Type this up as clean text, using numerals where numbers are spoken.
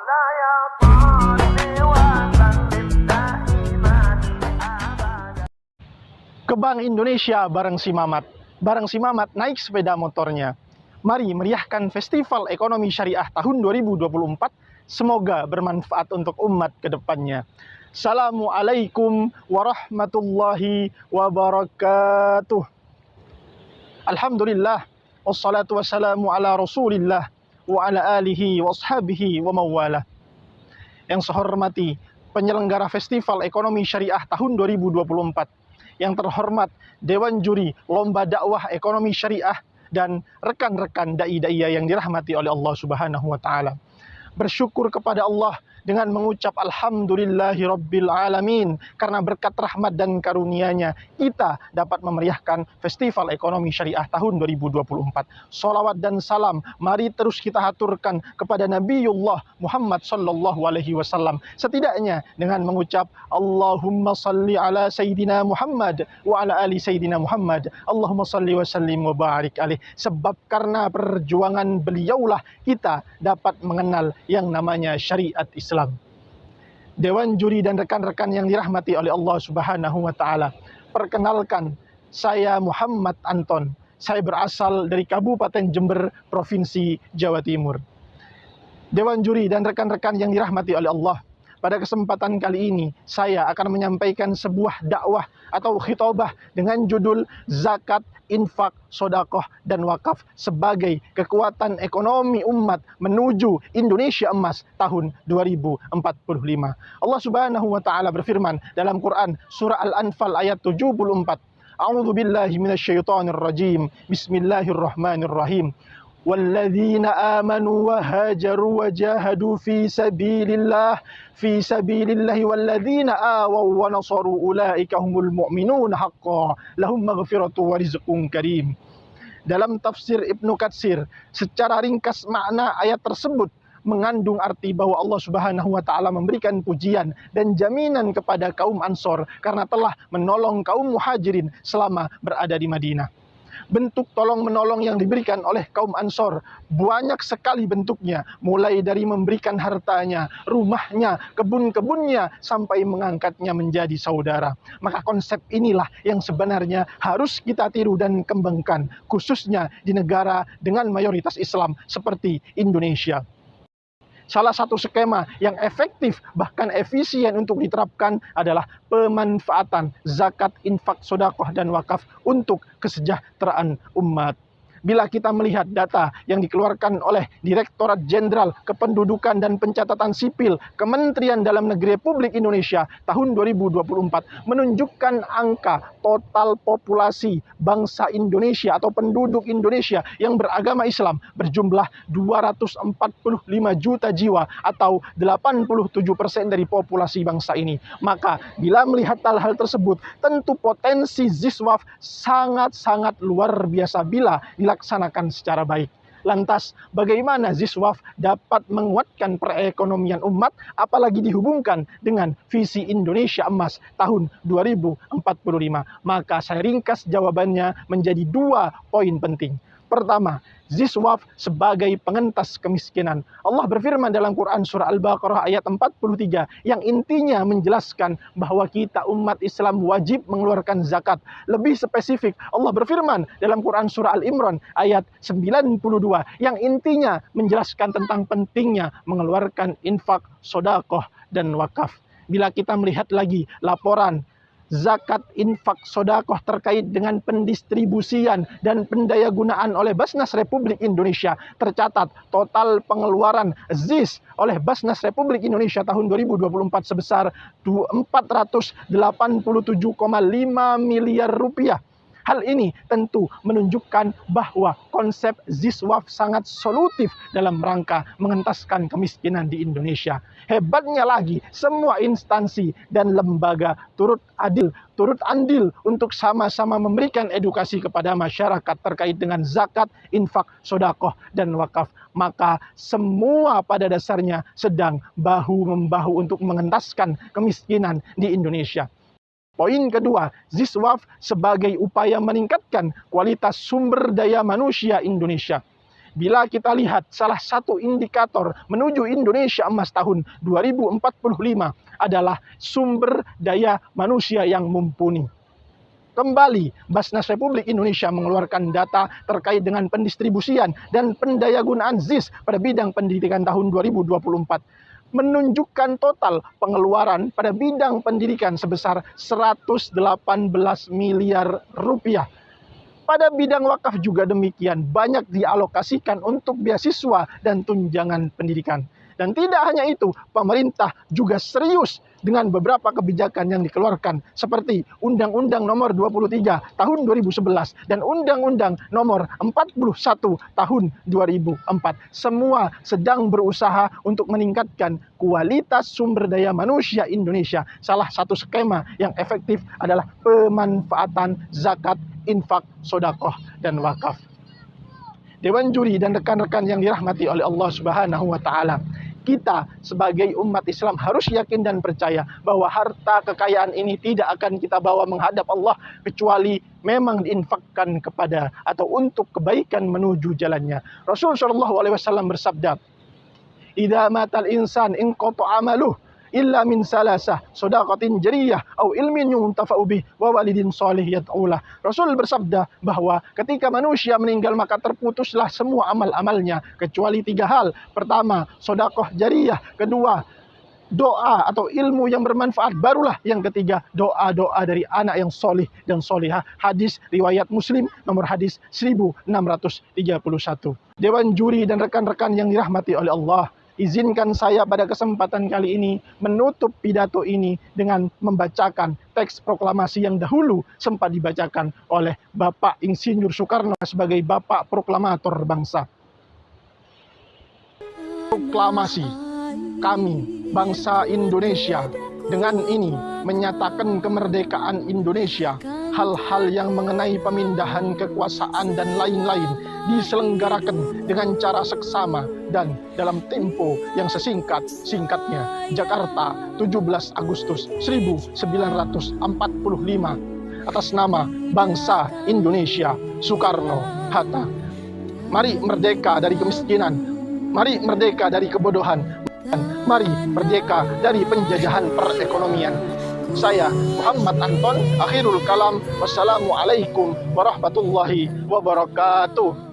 مولاي صل وسلم دائما أبدا. Ke Bank Indonesia bareng si Mamat. Bareng si Mamat naik sepeda motornya. Mari meriahkan Festival Ekonomi Syariah tahun 2024. Semoga bermanfaat untuk umat ke depannya. Assalamualaikum warahmatullahi wabarakatuh. Alhamdulillah, wassalatu wassalamu ala rasulillah wa ala alihi wa ashabihi wa mawala. Yang saya hormati penyelenggara Festival Ekonomi Syariah tahun 2024, yang terhormat Dewan Juri Lomba Dakwah Ekonomi Syariah, dan rekan-rekan dai-dai yang dirahmati oleh Allah Subhanahu wa taala. Bersyukur kepada Allah dengan mengucap alhamdulillahi rabbil alamin, karena berkat rahmat dan karunia-Nya kita dapat memeriahkan Festival Ekonomi Syariah tahun 2024. Sholawat dan salam mari terus kita haturkan kepada Nabiullah Muhammad sallallahu alaihi wasallam, setidaknya dengan mengucap Allahumma salli ala Sayyidina Muhammad wa ala ali Sayyidina Muhammad, Allahumma salli wa sallim wa barik alaih. Sebab karena perjuangan beliaulah kita dapat mengenal yang namanya syariat Islam. Dewan Juri dan rekan-rekan yang dirahmati oleh Allah Subhanahu wa taala. Perkenalkan, saya Muhammad Anton. Saya berasal dari Kabupaten Jember, Provinsi Jawa Timur. Dewan Juri dan rekan-rekan yang dirahmati oleh Allah, pada kesempatan kali ini saya akan menyampaikan sebuah dakwah atau khitobah dengan judul Zakat, Infak, Sodakoh, dan Wakaf sebagai kekuatan ekonomi umat menuju Indonesia Emas tahun 2045. Allah Subhanahu wa taala berfirman dalam Quran surah Al-Anfal ayat 74. A'udzu billahi minasyaitonir rajim. Bismillahirrahmanirrahim. والذين آمنوا وهاجروا وجاهدوا في سبيل الله والذين آووا ونصروا أولئك هم المؤمنون حقا لهم مغفرة ورزق كريم. Dalam tafsir Ibnu Katsir, secara ringkas makna ayat tersebut mengandung arti bahwa Allah Subhanahu wa taala memberikan pujian dan jaminan kepada kaum Ansor karena telah menolong kaum Muhajirin selama berada di Madinah. Bentuk tolong-menolong yang diberikan oleh kaum Ansor banyak sekali bentuknya, mulai dari memberikan hartanya, rumahnya, kebun-kebunnya, sampai mengangkatnya menjadi saudara. Maka konsep inilah yang sebenarnya harus kita tiru dan kembangkan, khususnya di negara dengan mayoritas Islam seperti Indonesia. Salah satu skema yang efektif bahkan efisien untuk diterapkan adalah pemanfaatan zakat, infak, sodakoh, dan wakaf untuk kesejahteraan umat. Bila kita melihat data yang dikeluarkan oleh Direktorat Jenderal Kependudukan dan Pencatatan Sipil Kementerian Dalam Negeri Republik Indonesia tahun 2024 menunjukkan angka total populasi bangsa Indonesia atau penduduk Indonesia yang beragama Islam berjumlah 245 juta jiwa atau 87% dari populasi bangsa ini. Maka bila melihat hal-hal tersebut, tentu potensi Ziswaf sangat-sangat luar biasa bila dilaksanakan secara baik. Lantas, bagaimana Ziswaf dapat menguatkan perekonomian umat, apalagi dihubungkan dengan visi Indonesia Emas tahun 2045? Maka saya ringkas jawabannya menjadi 2 poin penting. Pertama, Ziswaf sebagai pengentas kemiskinan. Allah berfirman dalam Quran surah Al-Baqarah ayat 43 yang intinya menjelaskan bahwa kita umat Islam wajib mengeluarkan zakat. Lebih spesifik, Allah berfirman dalam Quran surah Al-Imran ayat 92 yang intinya menjelaskan tentang pentingnya mengeluarkan infak, sodakoh, dan wakaf. Bila kita melihat lagi laporan zakat, infak, sodakoh terkait dengan pendistribusian dan pendayagunaan oleh Basnas Republik Indonesia, tercatat total pengeluaran ZIS oleh Basnas Republik Indonesia tahun 2024 sebesar 487,5 miliar rupiah. Hal ini tentu menunjukkan bahwa konsep Ziswaf sangat solutif dalam rangka mengentaskan kemiskinan di Indonesia. Hebatnya lagi, semua instansi dan lembaga turut andil untuk sama-sama memberikan edukasi kepada masyarakat terkait dengan zakat, infak, sodakoh, dan wakaf. Maka semua pada dasarnya sedang bahu-membahu untuk mengentaskan kemiskinan di Indonesia. Poin kedua, Ziswaf sebagai upaya meningkatkan kualitas sumber daya manusia Indonesia. Bila kita lihat salah satu indikator menuju Indonesia Emas tahun 2045 adalah sumber daya manusia yang mumpuni. Kembali, Basnas Republik Indonesia mengeluarkan data terkait dengan pendistribusian dan pendayagunaan ZIS pada bidang pendidikan tahun 2024. Menunjukkan total pengeluaran pada bidang pendidikan sebesar 118 miliar rupiah. Pada bidang wakaf juga demikian, banyak dialokasikan untuk beasiswa dan tunjangan pendidikan. Dan tidak hanya itu, pemerintah juga serius dengan beberapa kebijakan yang dikeluarkan seperti Undang-Undang Nomor 23 Tahun 2011 dan Undang-Undang Nomor 41 Tahun 2004. Semua sedang berusaha untuk meningkatkan kualitas sumber daya manusia Indonesia. Salah satu skema yang efektif adalah pemanfaatan zakat, infak, sedekah, dan wakaf. Dewan Juri dan rekan-rekan yang dirahmati oleh Allah Subhanahu wa Ta'ala, kita sebagai umat Islam harus yakin dan percaya bahwa harta kekayaan ini tidak akan kita bawa menghadap Allah kecuali memang diinfakkan kepada atau untuk kebaikan menuju jalannya. Rasul sallallahu alaihi wasallam bersabda, "Idza matal insan inqata amaluh illa min salasah, shadaqatin jariyah au ilmin yuntafa'u bih wa walidin shalih yad'ulah." Rasul bersabda bahwa ketika manusia meninggal maka terputuslah semua amal-amalnya kecuali 3 hal. Pertama, sedekah jariyah. Kedua, doa atau ilmu yang bermanfaat. Barulah yang ketiga, doa-doa dari anak yang solih dan solihah. Hadis riwayat Muslim nomor hadis 1631. Dewan Juri dan rekan-rekan yang dirahmati oleh Allah, izinkan saya pada kesempatan kali ini menutup pidato ini dengan membacakan teks proklamasi yang dahulu sempat dibacakan oleh Bapak Insinyur Soekarno sebagai Bapak Proklamator Bangsa. Proklamasi kami, bangsa Indonesia, dengan ini menyatakan kemerdekaan Indonesia. Hal-hal yang mengenai pemindahan kekuasaan dan lain-lain diselenggarakan dengan cara seksama dan dalam tempo yang sesingkat-singkatnya. Jakarta, 17 Agustus 1945. Atas nama bangsa Indonesia, Soekarno-Hatta. Mari merdeka dari kemiskinan, mari merdeka dari kebodohan, dan mari merdeka dari penjajahan perekonomian. Saya Muhammad Anton, akhirul kalam. Wassalamualaikum warahmatullahi wabarakatuh.